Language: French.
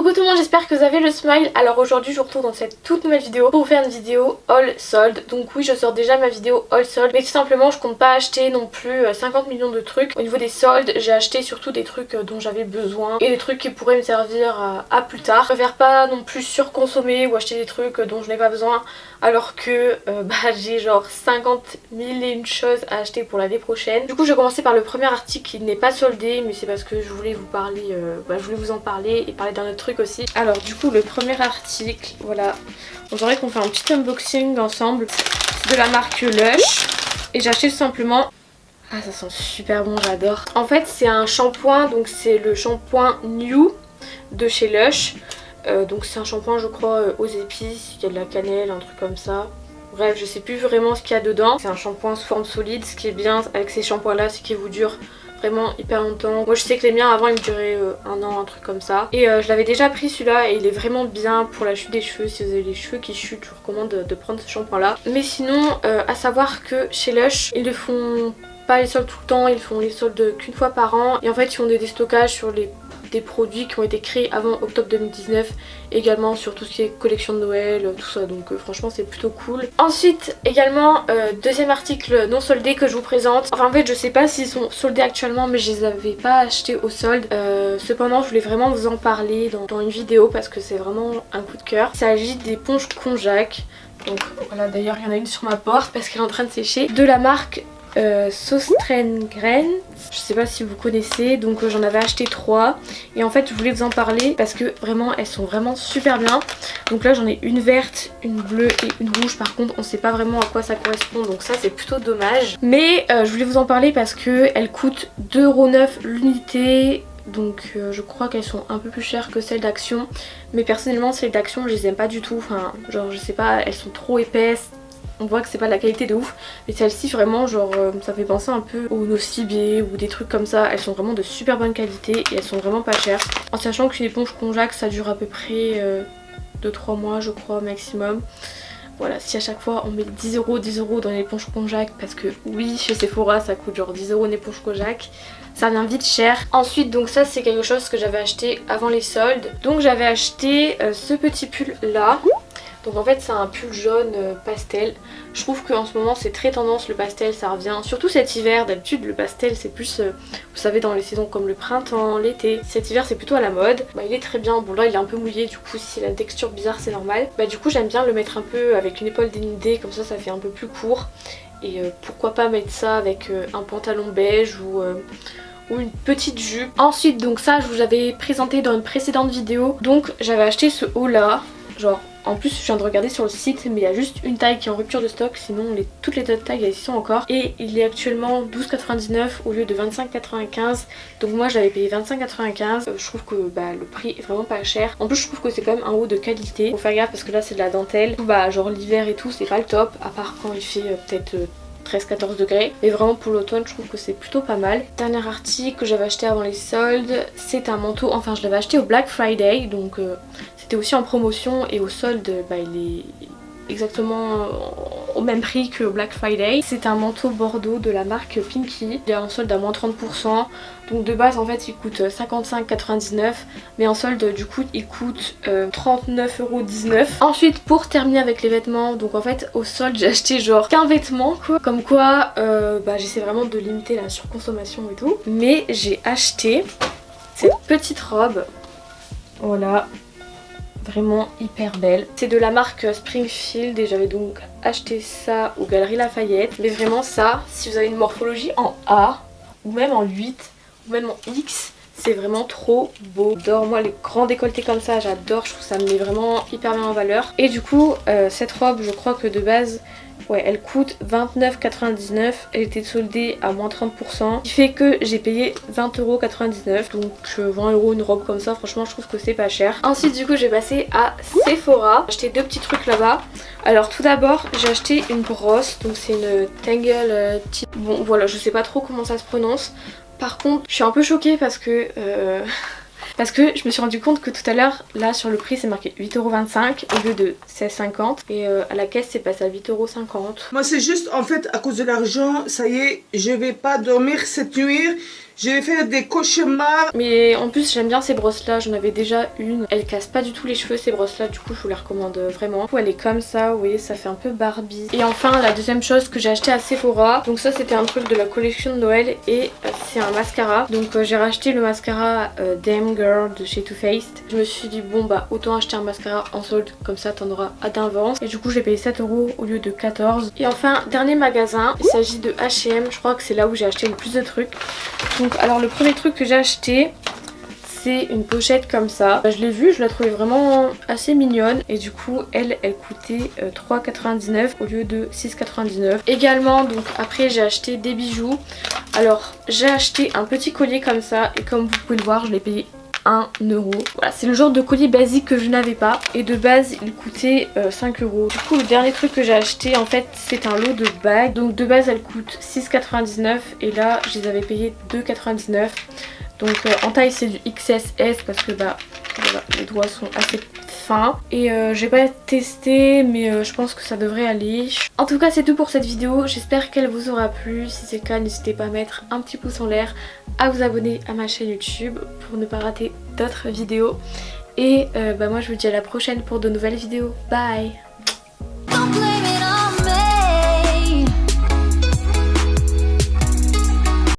Coucou tout le monde, j'espère que vous avez le smile. Alors aujourd'hui je vous retrouve dans cette toute nouvelle vidéo pour vous faire une vidéo haul solde. Donc oui, je sors déjà ma vidéo haul solde, mais tout simplement je compte pas acheter non plus 50 millions de trucs. Au niveau des soldes, j'ai acheté surtout des trucs dont j'avais besoin et des trucs qui pourraient me servir à plus tard. Je préfère pas non plus surconsommer ou acheter des trucs dont je n'ai pas besoin alors que j'ai genre 50 000 et une choses à acheter pour l'année prochaine. Du coup je vais commencer par le premier article qui n'est pas soldé, mais c'est parce que je voulais vous parler, je voulais vous en parler et parler d'un autre truc aussi. Alors du coup le premier article, voilà, on dirait qu'on fait un petit unboxing ensemble. C'est de la marque Lush et j'ai acheté tout simplement... Ah ça sent super bon, j'adore. En fait c'est un shampoing, donc c'est le shampoing New de chez Lush. Donc c'est un shampoing je crois aux épices, il y a de la cannelle, un truc comme ça. Bref, je sais plus vraiment ce qu'il y a dedans. C'est un shampoing sous forme solide. Ce qui est bien avec ces shampoings là, c'est qu'ils vous durent vraiment hyper longtemps. Moi je sais que les miens avant ils me duraient un an, un truc comme ça. Et je l'avais déjà pris celui-là et il est vraiment bien pour la chute des cheveux. Si vous avez les cheveux qui chutent, je vous recommande de prendre ce shampoing là. Mais sinon à savoir que chez Lush ils ne font pas les soldes tout le temps, ils font les soldes qu'une fois par an. Et en fait ils font des déstockages sur des produits qui ont été créés avant octobre 2019, également sur tout ce qui est collection de Noël, tout ça, donc franchement c'est plutôt cool. Ensuite également deuxième article non soldé que je vous présente. Enfin en fait je sais pas s'ils sont soldés actuellement, mais je les avais pas achetés au solde. Cependant je voulais vraiment vous en parler dans une vidéo parce que c'est vraiment un coup de cœur. Il s'agit d'éponges Konjac. Donc voilà, d'ailleurs il y en a une sur ma porte parce qu'elle est en train de sécher, de la marque Sostrengren. Je sais pas si vous connaissez, donc j'en avais acheté 3 et en fait je voulais vous en parler parce que vraiment elles sont vraiment super bien. Donc là j'en ai une verte, une bleue et une rouge. Par contre on sait pas vraiment à quoi ça correspond, donc ça c'est plutôt dommage. Mais je voulais vous en parler parce que elles coûtent 2,9€ l'unité. Donc je crois qu'elles sont un peu plus chères que celles d'Action. Mais personnellement celles d'Action je les aime pas du tout. Enfin genre je sais pas, elles sont trop épaisses. On voit que c'est pas de la qualité de ouf, mais celle-ci vraiment genre ça fait penser un peu aux Nocibé ou des trucs comme ça. Elles sont vraiment de super bonne qualité et elles sont vraiment pas chères. En sachant qu'une éponge Konjac ça dure à peu près 2-3 mois je crois maximum. Voilà, si à chaque fois on met 10€ dans l'éponge Konjac, parce que oui chez Sephora ça coûte genre 10€ une éponge Konjac, ça vient vite cher. Ensuite donc ça c'est quelque chose que j'avais acheté avant les soldes. Donc j'avais acheté ce petit pull là. Donc en fait c'est un pull jaune pastel. Je trouve qu'en ce moment c'est très tendance le pastel, ça revient. Surtout cet hiver, d'habitude le pastel c'est plus, vous savez, dans les saisons comme le printemps, l'été. Cet hiver c'est plutôt à la mode. Bah, il est très bien, bon là il est un peu mouillé, du coup si c'est la texture bizarre c'est normal. Bah du coup j'aime bien le mettre un peu avec une épaule dénudée, comme ça fait un peu plus court. Et pourquoi pas mettre ça avec un pantalon beige ou une petite jupe. Ensuite donc ça je vous avais présenté dans une précédente vidéo. Donc j'avais acheté ce haut là, genre... En plus je viens de regarder sur le site, mais il y a juste une taille qui est en rupture de stock, sinon toutes les autres tailles elles y sont encore. Et il est actuellement 12,99€ au lieu de 25,95€. Donc moi j'avais payé 25,95€. Je trouve que le prix est vraiment pas cher. En plus je trouve que c'est quand même un haut de qualité. Faut faire gaffe parce que là c'est de la dentelle. Genre l'hiver et tout c'est pas le top, à part quand il fait peut-être 13-14 degrés. Mais vraiment pour l'automne je trouve que c'est plutôt pas mal. Dernier article que j'avais acheté avant les soldes, c'est un manteau, enfin je l'avais acheté au Black Friday, donc c'était aussi en promotion et au solde il est exactement au même prix que Black Friday. C'est un manteau bordeaux de la marque Pinky. Il est en solde à moins 30%. Donc de base en fait il coûte 55,99€, mais en solde du coup il coûte 39,19€. Ensuite pour terminer avec les vêtements, donc en fait au solde j'ai acheté genre qu'un vêtement quoi. Comme quoi j'essaie vraiment de limiter la surconsommation et tout. Mais j'ai acheté cette petite robe. Voilà. Vraiment hyper belle. C'est de la marque Springfield et j'avais donc acheté ça aux Galeries Lafayette. Mais vraiment ça, si vous avez une morphologie en A ou même en 8 ou même en X, c'est vraiment trop beau. J'adore, moi les grands décolletés comme ça j'adore, je trouve ça me met vraiment hyper bien en valeur. Et du coup cette robe je crois que de base elle coûte 29,99€, elle était soldée à moins 30%, ce qui fait que j'ai payé 20,99€, donc 20€ une robe comme ça, franchement je trouve que c'est pas cher. Ensuite du coup j'ai passé à Sephora, j'ai acheté deux petits trucs là-bas. Alors tout d'abord j'ai acheté une brosse, donc c'est une Tangle type, bon voilà je sais pas trop comment ça se prononce. Par contre je suis un peu choquée parce que je me suis rendu compte que tout à l'heure, là sur le prix c'est marqué 8,25€ au lieu de 16,50€ et à la caisse c'est passé à 8,50€. Moi c'est juste en fait à cause de l'argent, ça y est, je vais pas dormir cette nuit. Je vais faire des cauchemars. Mais en plus j'aime bien ces brosses là, j'en avais déjà une. Elles cassent pas du tout les cheveux ces brosses là, du coup je vous les recommande vraiment. Du coup elle est comme ça, vous voyez ça fait un peu Barbie. Et enfin la deuxième chose que j'ai acheté à Sephora, donc ça c'était un truc de la collection de Noël et c'est un mascara. Donc j'ai racheté le mascara Damn Girl de chez Too Faced. Je me suis dit bon bah autant acheter un mascara en solde, comme ça t'en auras à d'avance. Et du coup j'ai payé 7 € au lieu de 14. Et enfin dernier magasin, il s'agit de H&M, je crois que c'est là où j'ai acheté le plus de trucs. Donc alors le premier truc que j'ai acheté, c'est une pochette comme ça. Je l'ai vue, je la trouvais vraiment assez mignonne. Et du coup elle coûtait 3,99 au lieu de 6,99. Également donc après j'ai acheté des bijoux. Alors j'ai acheté un petit collier comme ça. Et comme vous pouvez le voir je l'ai payé 1 €. Voilà, c'est le genre de collier basique que je n'avais pas. Et de base il coûtait 5 €. Du coup le dernier truc que j'ai acheté en fait c'est un lot de bagues. Donc de base elles coûtent 6,99 et là je les avais payées 2,99. Donc en taille c'est du XSS parce que bah voilà, les doigts sont assez fins. Et j'ai pas testé mais je pense que ça devrait aller. En tout cas c'est tout pour cette vidéo, j'espère qu'elle vous aura plu. Si c'est le cas n'hésitez pas à mettre un petit pouce en l'air, à vous abonner à ma chaîne YouTube pour ne pas rater d'autres vidéos. Et bah moi je vous dis à la prochaine pour de nouvelles vidéos. Bye.